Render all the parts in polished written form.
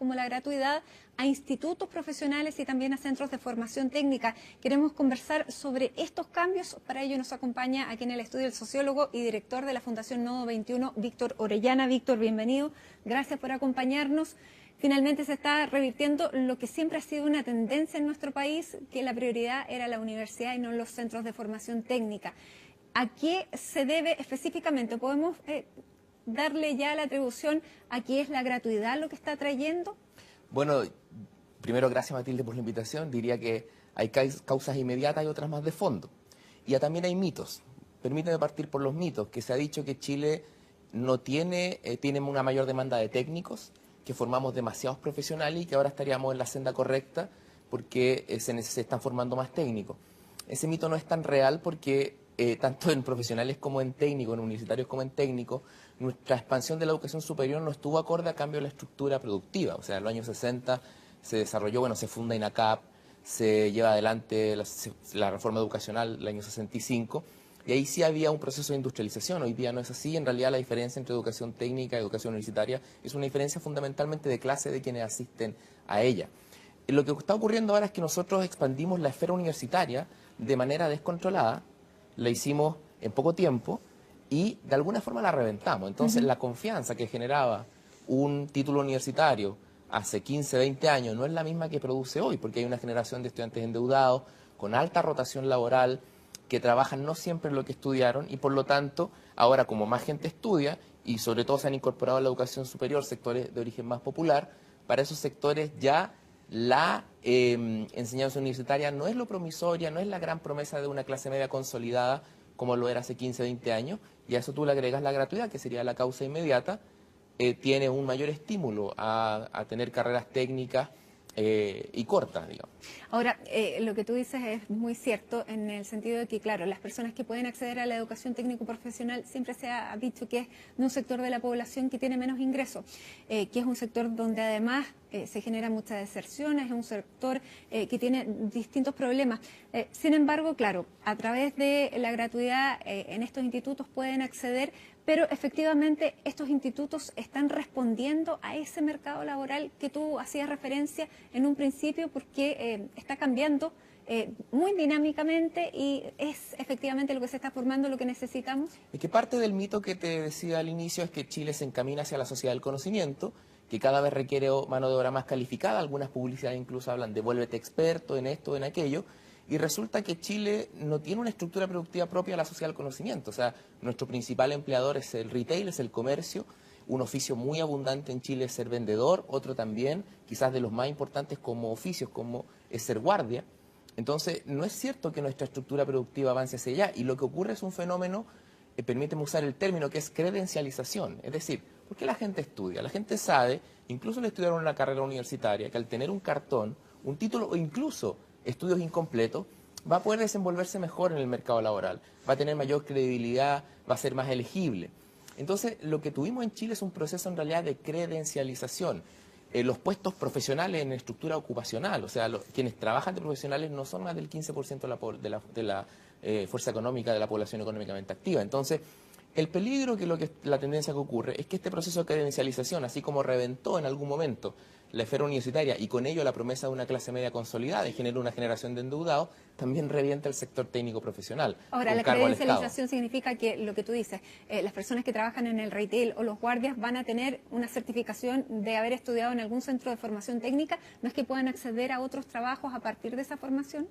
como la gratuidad a institutos profesionales y también a centros de formación técnica. Queremos conversar sobre estos cambios. Para ello nos acompaña aquí en el estudio el sociólogo y director de la Fundación Nodo 21, Víctor Orellana. Víctor, bienvenido. Gracias por acompañarnos. Finalmente se está revirtiendo lo que siempre ha sido una tendencia en nuestro país, que la prioridad era la universidad y no los centros de formación técnica. ¿A qué se debe específicamente? ¿Podemos darle ya la atribución a qué es la gratuidad lo que está trayendo? Bueno, primero gracias Matilde por la invitación. Diría que hay causas inmediatas y otras más de fondo. Y ya también hay mitos. Permíteme partir por los mitos, que se ha dicho que Chile no tiene una mayor demanda de técnicos, que formamos demasiados profesionales y que ahora estaríamos en la senda correcta porque se están formando más técnicos. Ese mito no es tan real porque tanto en profesionales como en técnicos, en universitarios como en técnicos, nuestra expansión de la educación superior no estuvo acorde a cambio de la estructura productiva. O sea, en los años 60 se desarrolló, bueno, se funda INACAP, se lleva adelante la reforma educacional el año 65, y ahí sí había un proceso de industrialización. Hoy día no es así. En realidad la diferencia entre educación técnica y educación universitaria es una diferencia fundamentalmente de clase de quienes asisten a ella. Lo que está ocurriendo ahora es que nosotros expandimos la esfera universitaria de manera descontrolada, la hicimos en poco tiempo y de alguna forma la reventamos. Entonces la confianza que generaba un título universitario hace 15, 20 años no es la misma que produce hoy, porque hay una generación de estudiantes endeudados, con alta rotación laboral, que trabajan no siempre en lo que estudiaron y por lo tanto ahora como más gente estudia y sobre todo se han incorporado a la educación superior sectores de origen más popular, para esos sectores ya la enseñanza universitaria no es lo promisoria, no es la gran promesa de una clase media consolidada como lo era hace 15, 20 años, y a eso tú le agregas la gratuidad, que sería la causa inmediata, tiene un mayor estímulo a tener carreras técnicas y cortas, digamos. Ahora, lo que tú dices es muy cierto en el sentido de que, claro, las personas que pueden acceder a la educación técnico-profesional siempre se ha dicho que es de un sector de la población que tiene menos ingresos, que es un sector donde además se generan muchas deserciones, es un sector que tiene distintos problemas. Sin embargo, claro, a través de la gratuidad en estos institutos pueden acceder, pero efectivamente estos institutos están respondiendo a ese mercado laboral que tú hacías referencia en un principio, porque está cambiando muy dinámicamente y es efectivamente lo que se está formando lo que necesitamos. Es que parte del mito que te decía al inicio es que Chile se encamina hacia la sociedad del conocimiento, que cada vez requiere mano de obra más calificada. Algunas publicidades incluso hablan de vuélvete experto en esto, en aquello. Y resulta que Chile no tiene una estructura productiva propia a la sociedad del conocimiento. O sea, nuestro principal empleador es el retail, es el comercio. Un oficio muy abundante en Chile es ser vendedor, otro también, quizás de los más importantes como oficios, como es ser guardia. Entonces, no es cierto que nuestra estructura productiva avance hacia allá. Y lo que ocurre es un fenómeno, permíteme usar el término, que es credencialización. Es decir, ¿por qué la gente estudia? La gente sabe, incluso al estudiar una carrera universitaria, que al tener un cartón, un título o incluso estudios incompletos, va a poder desenvolverse mejor en el mercado laboral, va a tener mayor credibilidad, va a ser más elegible. Entonces, lo que tuvimos en Chile es un proceso en realidad de credencialización. Los puestos profesionales en estructura ocupacional, o sea, quienes trabajan de profesionales no son más del 15% de la fuerza económica de la población económicamente activa. Entonces, el peligro la tendencia que ocurre es que este proceso de credencialización, así como reventó en algún momento la esfera universitaria y con ello la promesa de una clase media consolidada y generó una generación de endeudados, también revienta el sector técnico profesional. Ahora, la credencialización significa que lo que tú dices, las personas que trabajan en el retail o los guardias van a tener una certificación de haber estudiado en algún centro de formación técnica, ¿no es que puedan acceder a otros trabajos a partir de esa formación?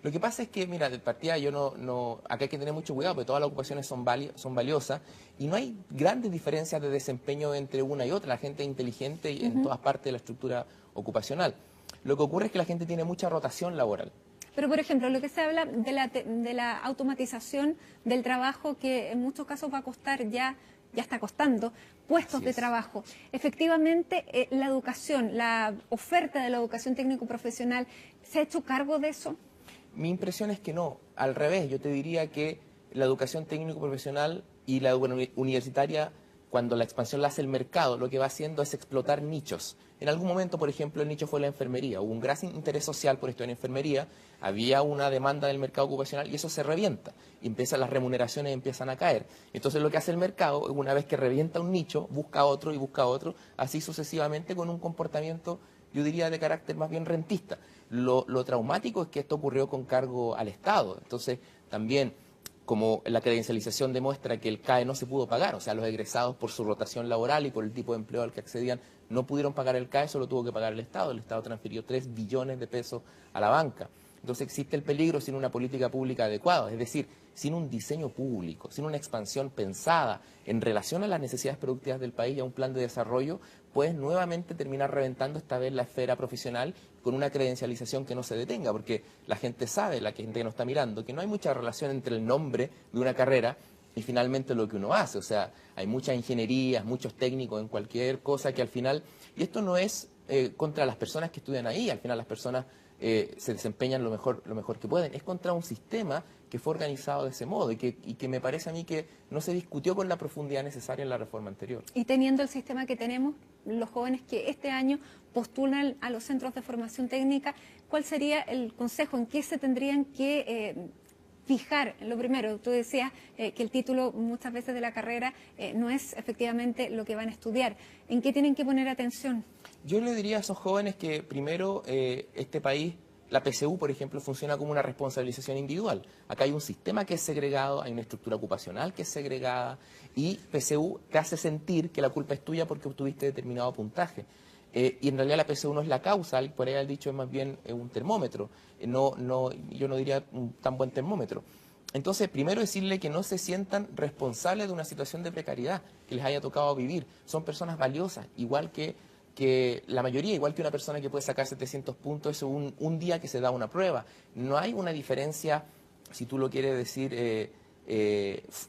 Lo que pasa es que, mira, de partida acá hay que tener mucho cuidado porque todas las ocupaciones son valiosas y no hay grandes diferencias de desempeño entre una y otra. La gente es inteligente en todas partes de la estructura ocupacional. Lo que ocurre es que la gente tiene mucha rotación laboral. Pero, por ejemplo, lo que se habla de la automatización del trabajo, que en muchos casos va a costar ya está costando puestos de trabajo. Efectivamente, la educación, la oferta de la educación técnico-profesional, ¿se ha hecho cargo de eso? Mi impresión es que no, al revés. Yo te diría que la educación técnico-profesional y la universitaria, cuando la expansión la hace el mercado, lo que va haciendo es explotar nichos. En algún momento, por ejemplo, el nicho fue la enfermería. Hubo un gran interés social por estudiar en enfermería, había una demanda del mercado ocupacional y eso se revienta. Y las remuneraciones empiezan a caer. Entonces lo que hace el mercado, una vez que revienta un nicho, busca otro y busca otro, así sucesivamente con un comportamiento, yo diría, de carácter más bien rentista. Lo traumático es que esto ocurrió con cargo al Estado. Entonces también, como la credencialización demuestra que el CAE no se pudo pagar, o sea, los egresados por su rotación laboral y por el tipo de empleo al que accedían no pudieron pagar el CAE, solo tuvo que pagar el Estado transfirió 3 billones de pesos a la banca. Entonces existe el peligro sin una política pública adecuada, es decir, sin un diseño público, sin una expansión pensada en relación a las necesidades productivas del país y a un plan de desarrollo, puedes nuevamente terminar reventando esta vez la esfera profesional con una credencialización que no se detenga, porque la gente sabe, la gente que nos está mirando, que no hay mucha relación entre el nombre de una carrera y finalmente lo que uno hace. O sea, hay muchas ingenierías, muchos técnicos en cualquier cosa que al final, y esto no es contra las personas que estudian ahí, al final las personas se desempeñan lo mejor que pueden, es contra un sistema que fue organizado de ese modo y que me parece a mí que no se discutió con la profundidad necesaria en la reforma anterior. Y teniendo el sistema que tenemos, los jóvenes que este año postulan a los centros de formación técnica, ¿cuál sería el consejo? ¿En qué se tendrían que fijar? Lo primero, tú decías que el título muchas veces de la carrera no es efectivamente lo que van a estudiar. ¿En qué tienen que poner atención? Yo le diría a esos jóvenes que primero este país, la PSU, por ejemplo, funciona como una responsabilización individual. Acá hay un sistema que es segregado, hay una estructura ocupacional que es segregada y PSU te hace sentir que la culpa es tuya porque obtuviste determinado puntaje. Y en realidad la PSU no es la causa, por ahí el dicho es más bien un termómetro, yo no diría un tan buen termómetro. Entonces, primero decirle que no se sientan responsables de una situación de precariedad que les haya tocado vivir. Son personas valiosas, igual que la mayoría, igual que una persona que puede sacar 700 puntos, es un día que se da una prueba. No hay una diferencia, si tú lo quieres decir,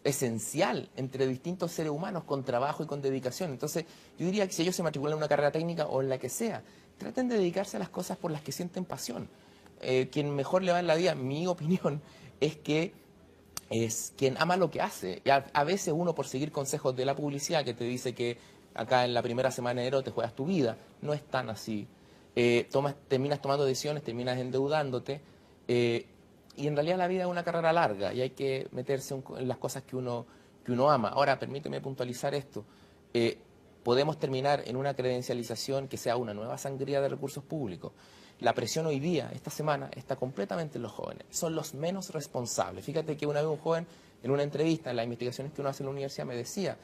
esencial entre distintos seres humanos con trabajo y con dedicación. Entonces, yo diría que si ellos se matriculan en una carrera técnica o en la que sea, traten de dedicarse a las cosas por las que sienten pasión. Quien mejor le va en la vida, mi opinión, es que es quien ama lo que hace. Y a veces uno, por seguir consejos de la publicidad que te dice que acá en la primera semana de enero te juegas tu vida, no es tan así. Terminas tomando decisiones, terminas endeudándote, y en realidad la vida es una carrera larga y hay que meterse en las cosas que uno ama. Ahora, permíteme puntualizar esto. Podemos terminar en una credencialización que sea una nueva sangría de recursos públicos. La presión hoy día, esta semana, está completamente en los jóvenes. Son los menos responsables. Fíjate que una vez un joven, en una entrevista, en las investigaciones que uno hace en la universidad, me decía: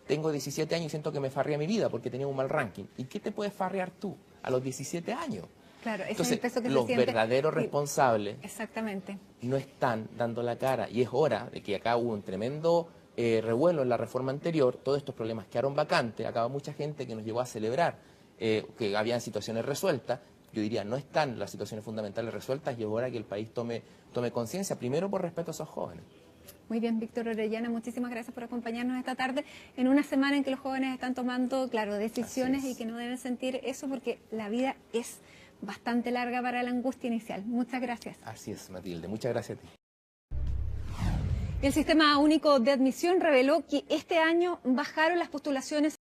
tengo 17 años y siento que me farrea mi vida porque tenía un mal ranking. ¿Y qué te puedes farrear tú a los 17 años? Claro, ese entonces, es el peso que los se siente. verdaderos responsables Exactamente. no están dando la cara. Y es hora de que acá hubo un tremendo revuelo en la reforma anterior. Todos estos problemas quedaron vacantes. Acá mucha gente que nos llevó a celebrar que habían situaciones resueltas. Yo diría, no están las situaciones fundamentales resueltas y es hora que el país tome conciencia, primero por respeto a esos jóvenes. Muy bien, Víctor Orellana, muchísimas gracias por acompañarnos esta tarde en una semana en que los jóvenes están tomando, claro, decisiones y que no deben sentir eso porque la vida es bastante larga para la angustia inicial. Muchas gracias. Así es, Matilde. Muchas gracias a ti. El Sistema Único de Admisión reveló que este año bajaron las postulaciones